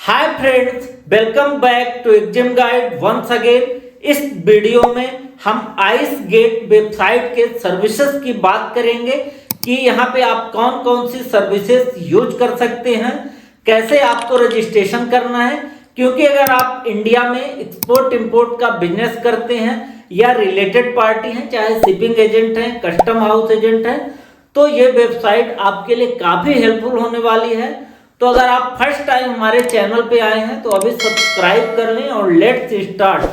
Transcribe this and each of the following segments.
Hi friends, welcome back to exam guide once again. इस video में हम ice gate website के services की बात करेंगे कि यहाँ पे आप कौन कौन सी सर्विसेज यूज कर सकते हैं, कैसे आपको रजिस्ट्रेशन करना है। क्योंकि अगर आप इंडिया में एक्सपोर्ट इंपोर्ट का बिजनेस करते हैं या रिलेटेड पार्टी हैं, चाहे शिपिंग एजेंट हैं, कस्टम हाउस एजेंट हैं, तो ये वेबसाइट आपके लिए काफ़ी हेल्पफुल होने वाली है। तो अगर आप फर्स्ट टाइम हमारे चैनल पे आए हैं तो अभी सब्सक्राइब कर लें और लेट्स स्टार्ट।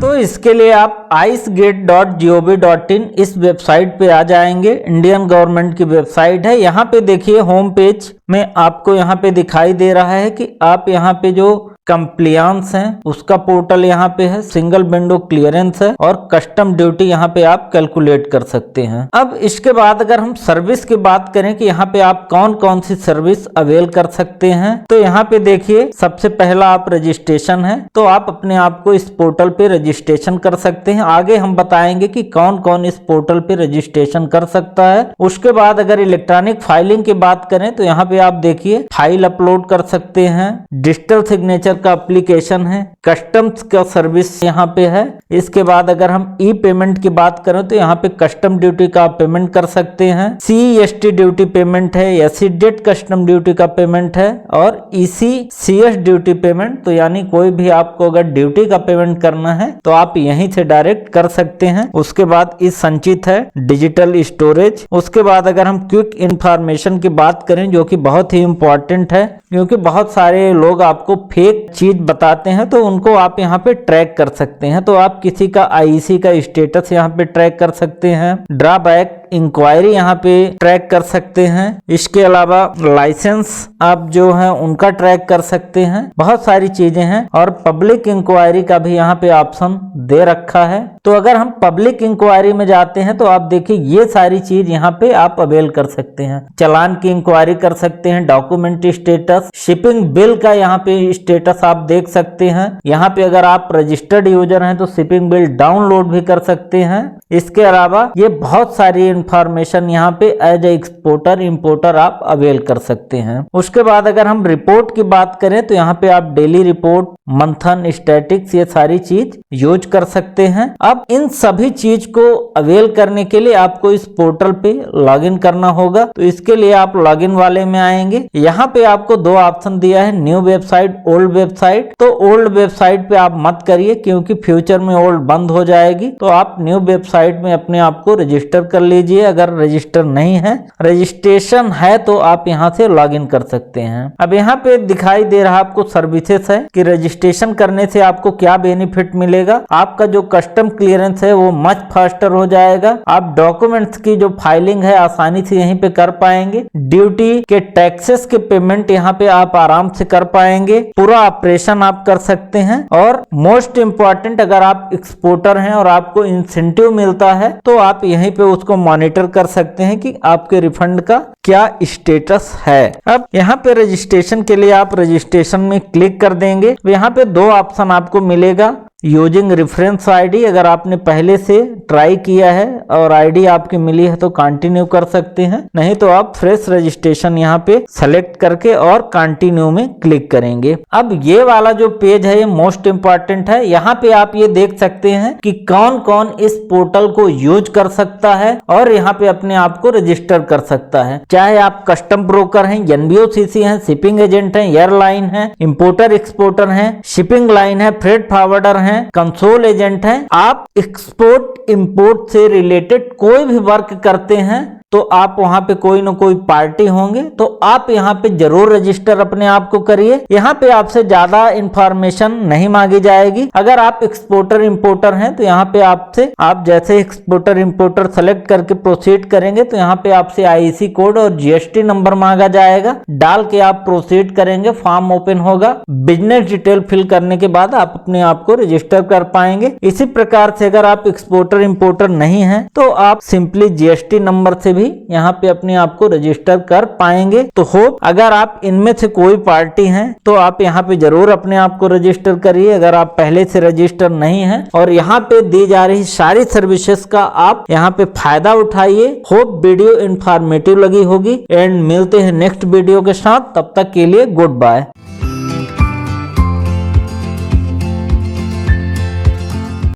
तो इसके लिए आप icegate.gov.in इस वेबसाइट पे आ जाएंगे। इंडियन गवर्नमेंट की वेबसाइट है। यहाँ पे देखिए होम पेज में आपको यहाँ पे दिखाई दे रहा है कि आप यहाँ पे जो कंप्लायंस है उसका पोर्टल यहाँ पे है, सिंगल विंडो क्लियरेंस है और कस्टम ड्यूटी यहाँ पे आप कैलकुलेट कर सकते हैं। अब इसके बाद अगर हम सर्विस की बात करें कि यहाँ पे आप कौन कौन सी सर्विस अवेल कर सकते हैं, तो यहाँ पे देखिए सबसे पहला आप रजिस्ट्रेशन है, तो आप अपने आप को इस पोर्टल पे रजिस्ट्रेशन कर सकते हैं। आगे हम बताएंगे कि कौन कौन इस पोर्टल पे रजिस्ट्रेशन कर सकता है। उसके बाद अगर इलेक्ट्रॉनिक फाइलिंग की बात करें तो यहाँ पे आप देखिए फाइल अपलोड कर सकते हैं, डिजिटल सिग्नेचर का एप्लीकेशन है, कस्टम्स का सर्विस यहाँ पे है। इसके बाद अगर हम ई पेमेंट की बात करें तो यहाँ पे कस्टम ड्यूटी का पेमेंट कर सकते हैं, CST ड्यूटी पेमेंट है, एसिडेट कस्टम ड्यूटी का पेमेंट है और ECCS ड्यूटी पेमेंट। तो यानी कोई भी आपको अगर ड्यूटी का पेमेंट करना है तो आप यहीं से डायरेक्ट कर सकते हैं। उसके बाद इस संचित है डिजिटल स्टोरेज। उसके बाद अगर हम क्विक इंफॉर्मेशन की बात करें जो कि बहुत ही इंपॉर्टेंट है, क्योंकि बहुत सारे लोग आपको फेक चीज बताते हैं तो उनको आप यहाँ पे ट्रैक कर सकते हैं। तो आप किसी का IEC का स्टेटस यहाँ पे ट्रैक कर सकते हैं, ड्रॉबैक इंक्वायरी यहाँ पे ट्रैक कर सकते हैं। इसके अलावा लाइसेंस आप जो है उनका ट्रैक कर सकते हैं। बहुत सारी चीजें हैं और पब्लिक इंक्वायरी का भी यहाँ पे ऑप्शन दे रखा है। तो अगर हम पब्लिक इंक्वायरी में जाते हैं तो आप देखिए ये सारी चीज यहाँ पे आप अवेल कर सकते हैं। चालान की इंक्वायरी कर सकते हैं, डॉक्यूमेंट स्टेटस, शिपिंग बिल का यहाँ पे स्टेटस आप देख सकते हैं। यहाँ पे अगर आप रजिस्टर्ड यूजर हैं तो शिपिंग बिल डाउनलोड भी कर सकते हैं। इसके अलावा ये बहुत सारी इंफॉर्मेशन यहाँ पे एज ए एक्सपोर्टर इंपोर्टर आप अवेल कर सकते हैं। उसके बाद अगर हम रिपोर्ट की बात करें तो यहाँ पे आप डेली रिपोर्ट, मंथन स्टैटिक्स, ये सारी चीज यूज कर सकते हैं। अब इन सभी चीज को अवेल करने के लिए आपको इस पोर्टल पे लॉगिन करना होगा। तो इसके लिए आप लॉगिन वाले में आएंगे। यहाँ पे आपको दो ऑप्शन दिया है, न्यू वेबसाइट, ओल्ड वेबसाइट। तो ओल्ड वेबसाइट पे आप मत करिए क्योंकि फ्यूचर में ओल्ड बंद हो जाएगी। तो आप न्यू वेबसाइट में अपने आप को रजिस्टर कर लीजिए। अगर रजिस्टर नहीं है, रजिस्ट्रेशन है, तो आप यहाँ से लॉगिन कर सकते हैं। अब यहाँ पे दिखाई दे रहा आपको सर्विसेज है कि रजिस्ट्रेशन करने से आपको क्या बेनिफिट मिलेगा। आपका जो कस्टम क्लियरेंस है वो मच फास्टर हो जाएगा। आप डॉक्यूमेंट्स की जो फाइलिंग है आसानी से यहीं पे कर पाएंगे। ड्यूटी के टैक्सेस के पेमेंट यहाँ पे आप आराम से कर पाएंगे। पूरा ऑपरेशन आप कर सकते हैं। और मोस्ट इंपॉर्टेंट, अगर आप एक्सपोर्टर हैं और आपको इंसेंटिव मिलता है तो आप यहीं पे उसको मॉनिटर कर सकते हैं कि आपके रिफंड का क्या स्टेटस है। अब यहाँ पे रजिस्ट्रेशन के लिए आप रजिस्ट्रेशन में क्लिक कर देंगे। यहाँ पे दो ऑप्शन आपको मिलेगा, यूजिंग रेफरेंस आईडी। अगर आपने पहले से ट्राई किया है और आईडी आपकी मिली है तो कंटिन्यू कर सकते हैं, नहीं तो आप फ्रेश रजिस्ट्रेशन यहाँ पे सेलेक्ट करके और कंटिन्यू में क्लिक करेंगे। अब ये वाला जो पेज है ये मोस्ट इंपॉर्टेंट है। यहाँ पे आप ये देख सकते हैं कि कौन कौन इस पोर्टल को यूज कर सकता है और यहाँ पे अपने आप को रजिस्टर कर सकता है। चाहे आप कस्टम ब्रोकर हैं, NBOCC हैं, शिपिंग एजेंट हैं, एयरलाइन है, इंपोर्टर एक्सपोर्टर हैं, शिपिंग लाइन है, फ्रेट फॉरवर्डर हैं, कंसोल एजेंट हैं, आप एक्सपोर्ट इंपोर्ट से रिलेटेड कोई भी वर्क करते हैं तो आप वहां पे कोई ना कोई पार्टी होंगे, तो आप यहाँ पे जरूर रजिस्टर अपने आप को करिए। यहाँ पे आपसे ज्यादा इंफॉर्मेशन नहीं मांगी जाएगी। अगर आप एक्सपोर्टर इंपोर्टर हैं तो यहाँ पे आपसे, आप जैसे एक्सपोर्टर इंपोर्टर सेलेक्ट करके प्रोसीड करेंगे तो यहाँ पे आपसे IEC कोड और GST नंबर मांगा जाएगा। डाल के आप प्रोसीड करेंगे, फॉर्म ओपन होगा। बिजनेस डिटेल फिल करने के बाद आप अपने आप को रजिस्टर कर पाएंगे। इसी प्रकार से अगर आप एक्सपोर्टर इंपोर्टर नहीं है तो आप सिंपली GST नंबर से भी यहाँ पे अपने आप को रजिस्टर कर पाएंगे। तो होप अगर आप इनमें से कोई पार्टी हैं तो आप यहाँ पे जरूर अपने आप को रजिस्टर करिए अगर आप पहले से रजिस्टर नहीं हैं, और यहाँ पे दी जा रही सारी सर्विसेज का आप यहाँ पे फायदा उठाइए। होप वीडियो इंफॉर्मेटिव लगी होगी एंड मिलते हैं नेक्स्ट वीडियो के साथ, तब तक के लिए गुड बाय।